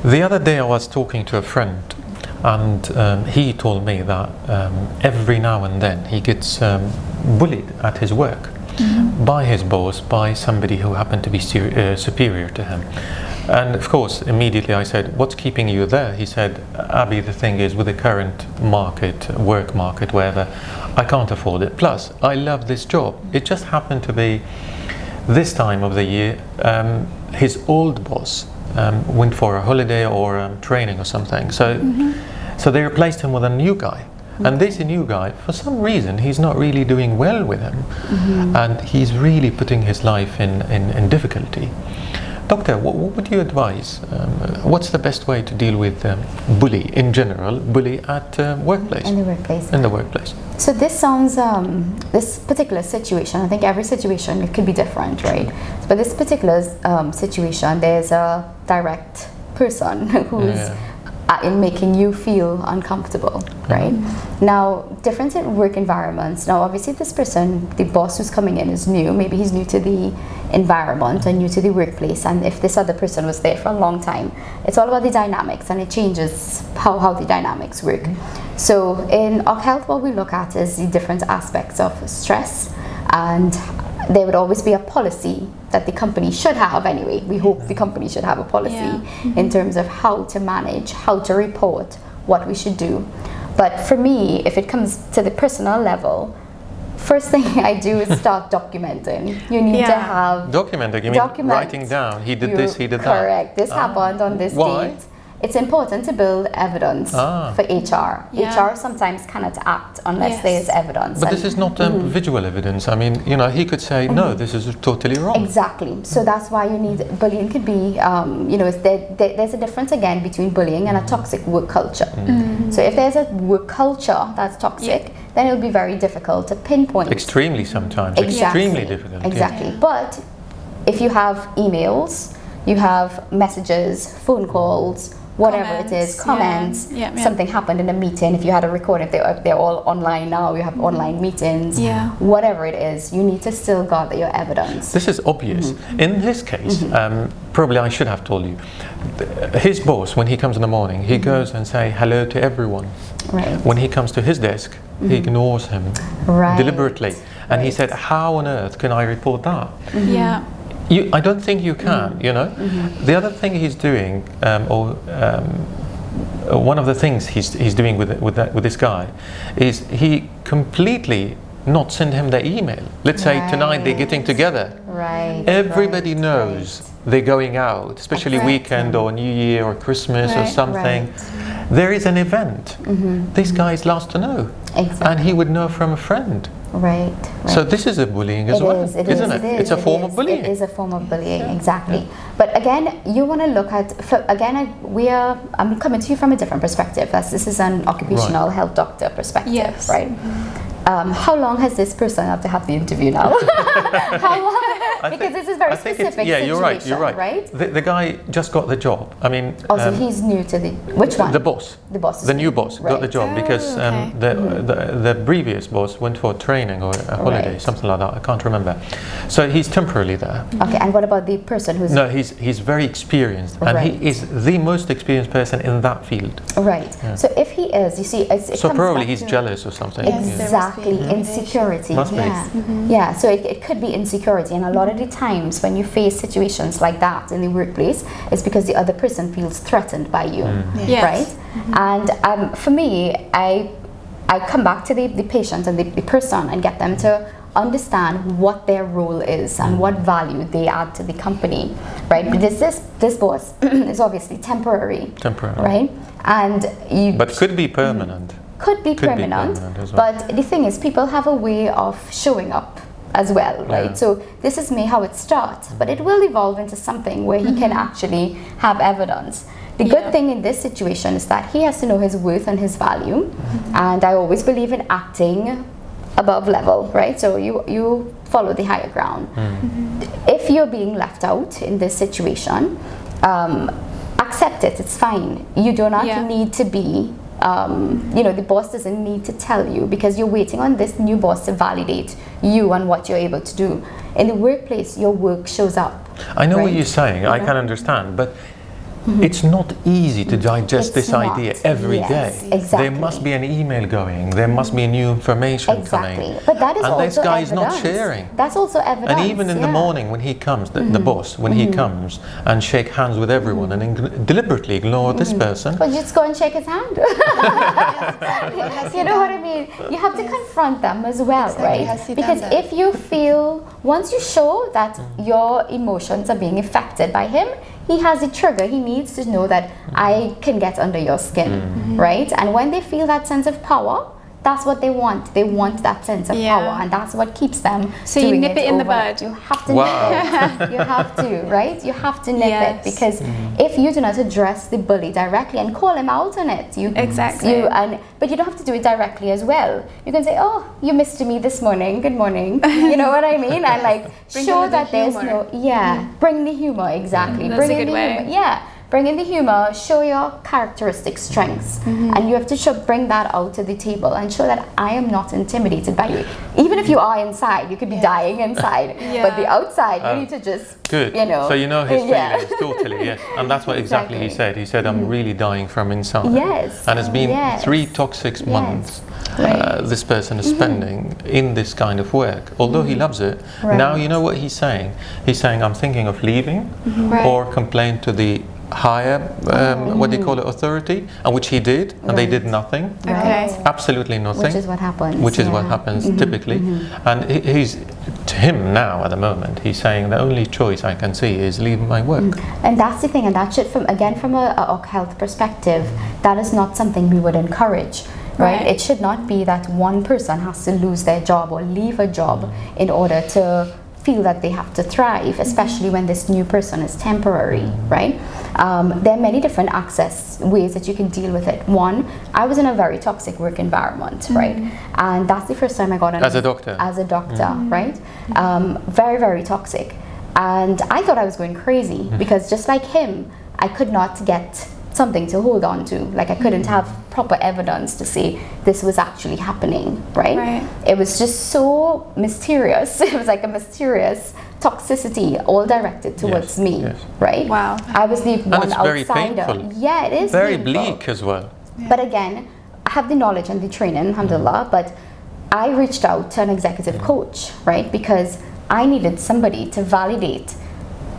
The other day I was talking to a friend, and he told me that every now and then he gets bullied at his work by his boss, by somebody who happened to be superior to him. And of course, immediately I said, what's keeping you there? He said, Abby, the thing is, with the current market, work market, wherever, I can't afford it. Plus, I love this job. It just happened to be this time of the year, his old boss went for a holiday or training or something. So they replaced him with a new guy. And this new guy, for some reason, he's not really doing well with him. And he's really putting his life in difficulty. Doctor, what would you advise? What's the best way to deal with bully in general, bully at workplace? In the workplace. In the workplace. So this sounds, this particular situation, I think every situation, it could be different, right? But this particular situation, there's a direct person who's in making you feel uncomfortable, right? Now, different work environments. Now, obviously, this person, the boss who's coming in is new. Maybe he's new to the environment and new to the workplace. And if this other person was there for a long time, it's all about the dynamics, and it changes how the dynamics work. So in Occ Health, what we look at is the different aspects of stress, and there would always be a policy that the company should have anyway. We hope the company should have a policy in terms of how to manage, how to report, what we should do. But for me, if it comes to the personal level, first thing I do is start documenting. You need to have... Documenting? You mean writing down, he did this, he did that? Correct. This happened on this date. It's important to build evidence for HR. HR sometimes cannot act unless there is evidence. But this is not visual evidence. I mean, you know, he could say, no, this is totally wrong. Exactly. So that's why you need, bullying could be, you know, there's a difference again between bullying and a toxic work culture. So if there's a work culture that's toxic, then it'll be very difficult to pinpoint. Extremely sometimes. Extremely difficult. Exactly. But if you have emails, you have messages, phone calls, whatever it is, comments, something happened in a meeting, if you had a recording, if they're all online now, you have online meetings, whatever it is, you need to still gather your evidence. This is obvious. In this case, probably I should have told you, his boss, when he comes in the morning, he goes and say hello to everyone. When he comes to his desk, he ignores him deliberately. And he said, how on earth can I report that? I don't think you can, you know. The other thing he's doing, one of the things he's doing with this guy, is he completely not send him the email. Let's say tonight they're getting together. Everybody knows they're going out, especially weekend or New Year or Christmas or something. There is an event. This guy is last to know, and he would know from a friend. So this is a bullying as well, isn't it? It's a form of bullying. It is a form of bullying, exactly. But again, you want to look at, I'm coming to you from a different perspective. This is an occupational health doctor perspective, right? How long has this person had to have the interview now? How long? Because this is very specific situation, you're right. The guy just got the job. I mean... so he's new to the... Which one? The boss. The boss. The new boss got the job because the previous boss went for training or a holiday, something like that. I can't remember. So he's temporarily there. Okay, and what about the person who's... No, he's very experienced. And he is the most experienced person in that field. So if he is, you see... So probably he's jealous or something. Exactly, insecurity. Must be. Yeah, so it could be insecurity, and a lot of the times when you face situations like that in the workplace, it's because the other person feels threatened by you, right? And for me, I come back to the patient and the person and get them to understand what their role is and what value they add to the company, right? Because this boss is obviously temporary, right? And but could be permanent. Could be permanent as well. But the thing is, people have a way of showing up as well, right? So this is how it starts, but it will evolve into something where he can actually have evidence. The good thing in this situation is that he has to know his worth and his value, and I always believe in acting above level, right? So you follow the higher ground. If you're being left out in this situation, accept it, it's fine. You do not need to be you know, the boss doesn't need to tell you, because you're waiting on this new boss to validate you and what you're able to do. In the workplace, your work shows up. I know what you're saying. I can understand, but it's not easy to digest It's this not. idea every Yes, day. exactly. There must be an email going, there must be new information Exactly. coming. But that is and also this guy evidence. is not sharing. That's also evidence. And even in the morning when he comes, the boss, when he comes and shake hands with everyone and deliberately ignore this person. But just go and shake his hand. You know what I mean? You have to confront them as well, right? Because if you feel, once you show that your emotions are being affected by him, he has a trigger. He needs to know that I can get under your skin, right? And when they feel that sense of power, that's what they want. They want that sense of power, and that's what keeps them. So you nip it in the bud. You have to nip it. You have to, right? You have to nip it, because if you do not address the bully directly and call him out on it, but you don't have to do it directly as well. You can say, "Oh, you missed me this morning. Good morning." You know what I mean? And like show that there's no bring the humor, exactly. That's a good way. Humor. Yeah. Bring in the humor, show your characteristic strengths, and you have to bring that out to the table and show that I am not intimidated by you. Even if you are inside, you could be dying inside, but the outside, you need to just, good. you know. So you know his feelings, totally, yes. And that's what exactly he said. He said, I'm really dying from inside. Yes. And it's been 3 toxic months this person is spending in this kind of work. Although he loves it, now you know what he's saying? He's saying, I'm thinking of leaving or complain to the higher, what do you call it, authority, and which he did, and they did nothing. Absolutely nothing. Which is what happens. Which is what happens typically. And he's, to him now at the moment, he's saying the only choice I can see is leave my work. And that's the thing, and that should, from a health perspective, that is not something we would encourage. Right? It should not be that one person has to lose their job or leave a job in order to feel that they have to thrive, especially when this new person is temporary, right? There are many different ways that you can deal with it. One, I was in a very toxic work environment, right? And that's the first time I got as a doctor. As a doctor, right? Very, very toxic. And I thought I was going crazy because just like him, I could not get something to hold on to. Like I couldn't have proper evidence to say this was actually happening, right? It was just so mysterious. It was like a mysterious toxicity all directed towards me, right? Wow. I was the one it's outsider. Very painful. Yeah, it is very painful. bleak as well. But again, I have the knowledge and the training, alhamdulillah, but I reached out to an executive coach, right? Because I needed somebody to validate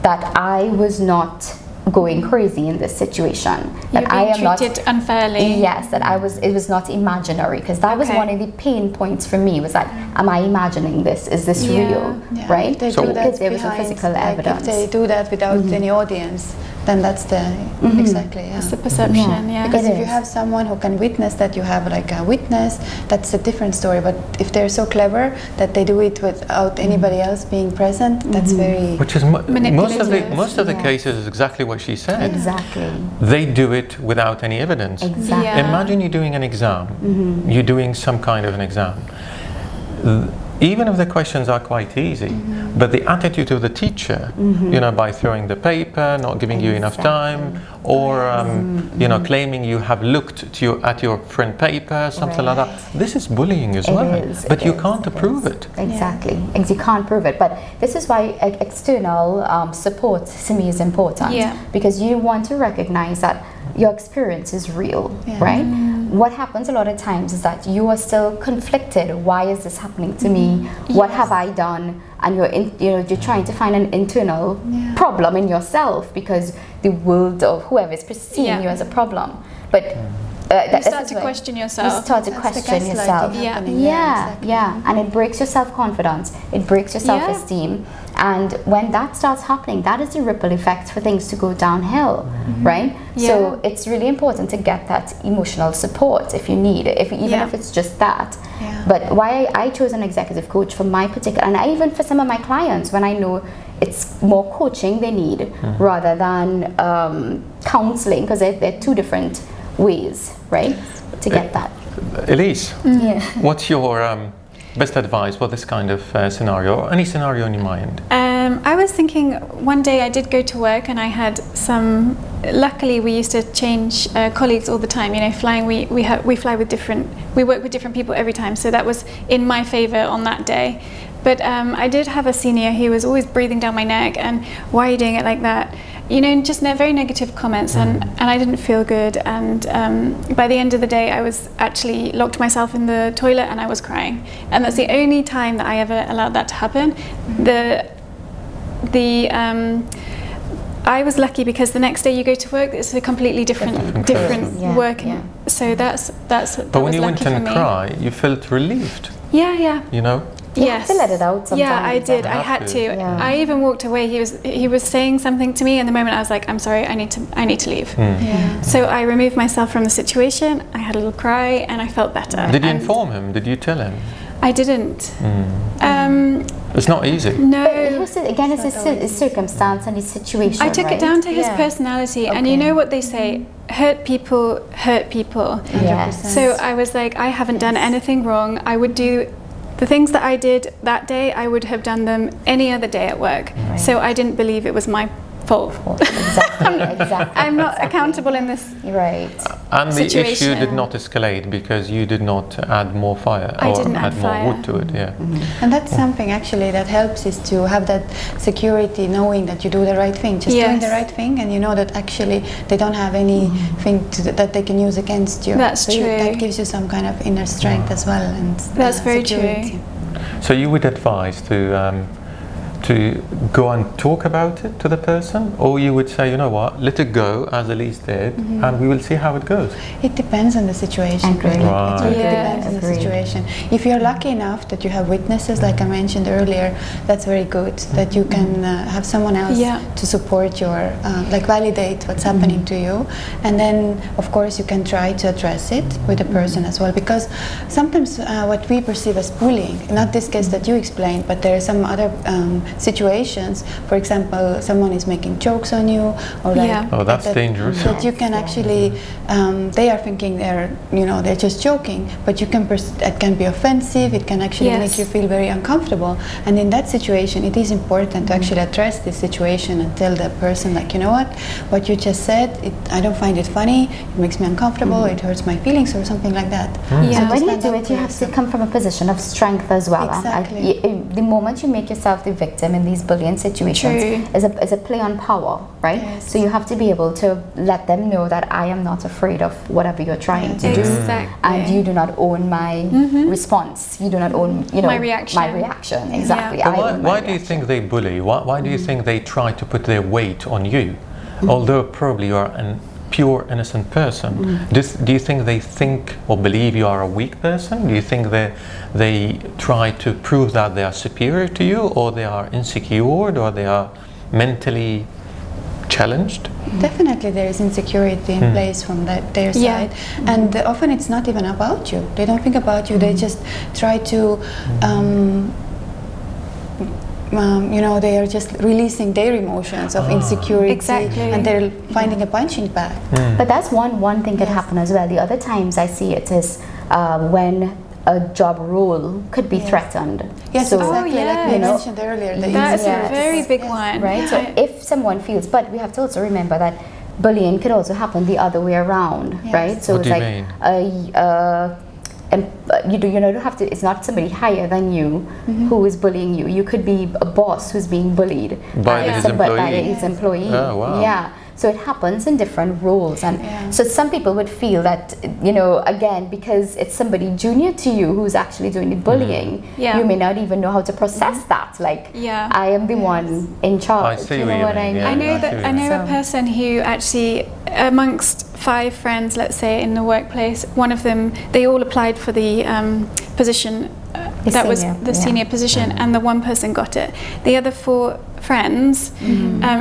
that I was not going crazy in this situation, that I am not treated unfairly. Yes, that it was not imaginary, because that was one of the pain points for me, was that am I imagining this? Is this real? Right? They do that because there was a physical evidence. If they do that without any audience, then that's the It's the perception, Because if you have someone who can witness that, you have like a witness, that's a different story. But if they're so clever that they do it without anybody else being present, that's very... Which is most of the cases is exactly what she said. Exactly. They do it without any evidence. Exactly. Imagine you're doing an exam. You're doing some kind of an exam. Even if the questions are quite easy, but the attitude of the teacher, you know, by throwing the paper, not giving you enough time, or you know, claiming you have looked at your front paper, something like that. This is bullying as well. But you can't prove it. Exactly. You can't prove it. But this is why external support to me is important. Because you want to recognize that your experience is real, right? What happens a lot of times is that you are still conflicted. Why is this happening to me? What have I done? And you're trying to find an internal problem in yourself, because the world or whoever is perceiving you as a problem. But you start to question yourself. You start to question yourself. And it breaks your self-confidence. It breaks your self-esteem. And when that starts happening, that is the ripple effect for things to go downhill, right? So it's really important to get that emotional support if you need it, even if it's just that. But why I chose an executive coach for my particular, and even for some of my clients, when I know it's more coaching they need rather than counseling, because they're 2 different ways, right, to get that. Elise, what's your best advice for this kind of scenario, or any scenario in your mind? I was thinking one day I did go to work and I had some, luckily we used to change colleagues all the time, you know, flying, we work with different people every time, so that was in my favor on that day. But I did have a senior who was always breathing down my neck and, why are you doing it like that? just very negative comments, and I didn't feel good. And by the end of the day, I was actually locked myself in the toilet and I was crying. And that's the only time that I ever allowed that to happen. I was lucky because the next day you go to work, it's a completely different work. Yeah. So that's. But when you went and cried, you felt relieved. Yeah. You know. You have to let it out sometimes. Yeah, I did. I had to. Yeah. I even walked away. He was saying something to me, and the moment I was like, "I'm sorry, I need to leave." Yeah. So I removed myself from the situation. I had a little cry, and I felt better. Did you inform him? Did you tell him? I didn't. It's not easy. No. But again, it's his circumstance and his situation. I took it down to his personality, and you know what they say: hurt people hurt people. Yes. So I was like, I haven't done anything wrong. I would do the things that I did that day. I would have done them any other day at work. Right. So I didn't believe it was my fault. Exactly. I'm not accountable in this. Right. And the issue situation. did not escalate because you did not add more fire I or didn't add add more fire. wood to it. Yeah. And that's something actually that helps, is to have that security, knowing that you do the right thing, just doing the right thing, and you know that actually they don't have anything that they can use against you. That's true. That gives you some kind of inner strength as well, and That's very security. true. So you would advise to go and talk about it to the person, or you would say, you know what, let it go as Elise did, and we will see how it goes. It depends on the situation. Agreed. Really. Right. It really Yeah. depends on the Agreed. situation. If you're lucky enough that you have witnesses, like I mentioned earlier, that's very good. That you can have someone else to support your, like validate what's happening to you, and then of course you can try to address it with the person as well. Because sometimes what we perceive as bullying, not this case that you explained, but there are some other situations. For example, someone is making jokes on you, or like Oh, that's dangerous. that you can actually they are thinking they're just joking, but you can it can be offensive, it can actually make you feel very uncomfortable, and in that situation it is important to actually address this situation and tell the person, like, you know what you just said, I don't find it funny, it makes me uncomfortable, it hurts my feelings, or something like that. And when you do it, you have to come from a position of strength as well. Exactly. The moment you make yourself the victim in these bullying situations is a play on power, right? Yes. So you have to be able to let them know that I am not afraid of whatever you're trying to do, and you do not own my response. You do not own, my reaction. My reaction, exactly. But why do you think they bully? Why do you think they try to put their weight on you, although probably you are a pure innocent person? Do you think they think or believe you are a weak person? Do you think they try to prove that they are superior to you, or they are insecure, or they are mentally challenged? Definitely there is insecurity in place from their side, and often it's not even about you. They don't think about you, they just try to they are just releasing their emotions of insecurity, and they're finding a punching bag. But that's one thing could happen as well. The other times I see it is when a job role could be threatened. Yes, so, exactly. Like we mentioned earlier, that's a very big one, right? So if someone feels, but we have to also remember that bullying could also happen the other way around, right? So what it's do you like you don't have to. It's not somebody higher than you who is bullying you. You could be a boss who's being bullied by his employee. Oh, wow. Yeah. So it happens in different roles, and so some people would feel that, again, because it's somebody junior to you who's actually doing the bullying, you may not even know how to process that. Like, I am the one in charge. I see what I mean. I know a person who actually, amongst 5 friends, let's say, in the workplace, one of them, they all applied for the position. That was the senior position, and the one person got it. The other 4 friends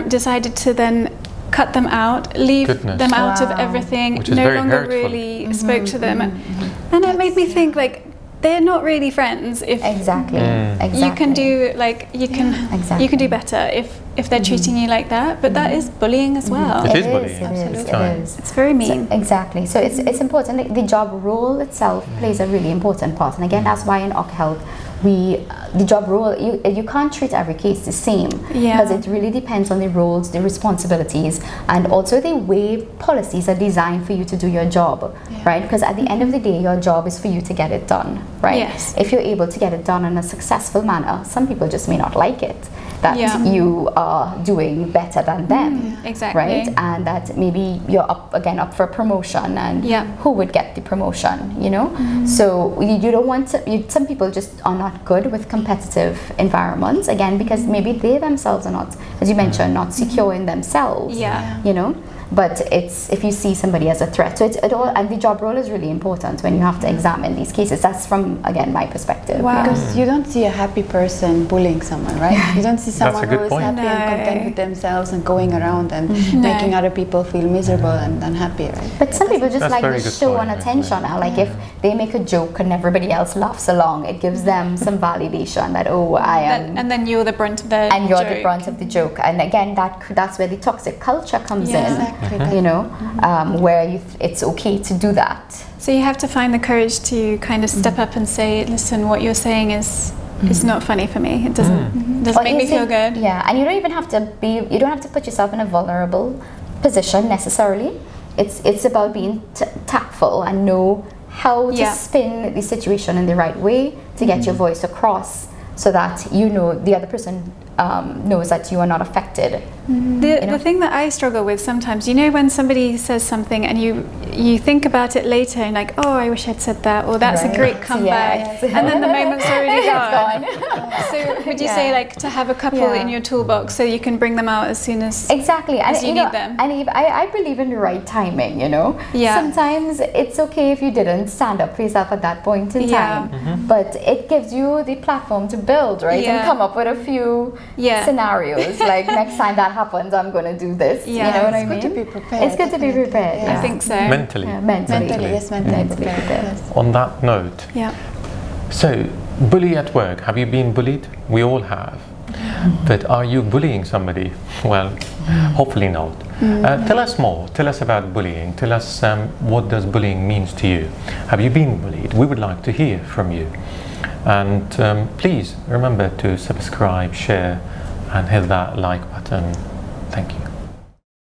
decided to then cut them out, leave them out of everything, no longer really spoke to them. And it made me think, like, they're not really friends if you can do you can do better if they're treating you like that, but that is bullying as well. It is bullying. It is. It's very mean. So, exactly. So it's important. Like, the job role itself plays a really important part, and again, that's why in Occ Health the job role, you can't treat every case the same, because it really depends on the roles, the responsibilities, and also the way policies are designed for you to do your job, right? Because at the end of the day, your job is for you to get it done, right? Yes. If you're able to get it done in a successful manner, some people just may not like it. that you are doing better than them. Exactly. Right? And that maybe you're up for promotion, and who would get the promotion, you know? So you don't want to, some people just are not good with competitive environments, again, because maybe they themselves are not, as you mentioned, not secure in themselves, you know? But it's if you see somebody as a threat. So it all, and the job role is really important when you have to examine these cases. That's from, again, my perspective. Wow. Because you don't see a happy person bullying someone, right? You don't see someone who is point. happy and content with themselves and going around and making other people feel miserable and unhappy, right? But some people just like the show on attention. Like if they make a joke and everybody else laughs along, it gives them some validation that, oh, I am. And then you're the brunt of the and you're joke. the brunt of the joke. And again, that's where the toxic culture comes in. Exactly. You know, where it's okay to do that. So you have to find the courage to kind of step up and say, listen, what you're saying is not funny for me. It doesn't make me feel good. Yeah, and you don't even have to you don't have to put yourself in a vulnerable position necessarily. It's about being tactful and know how to spin the situation in the right way to get your voice across, so that you know the other person knows that you are not affected. The thing that I struggle with sometimes, you know, when somebody says something and you think about it later and like, oh, I wish I'd said that, or that's a great comeback, and then the moment's already gone. So would you say like to have a couple in your toolbox so you can bring them out as soon as as you need them? And I believe in the right timing, you know. Sometimes it's okay if you didn't stand up for yourself at that point in time, but it gives you the platform to build, right, and come up with a few scenarios. Like next time that happens, I'm going to do this. You know what I mean? It's good to be prepared. It's good to be prepared. I think so. Mentally. Mentally, mentally prepared. Yes. On that note, so bully at work, have you been bullied? We all have. But are you bullying somebody? Well, hopefully not. Tell us more. Tell us about bullying. Tell us what does bullying means to you. Have you been bullied? We would like to hear from you. And please remember to subscribe, share, and hit that like button. Thank you.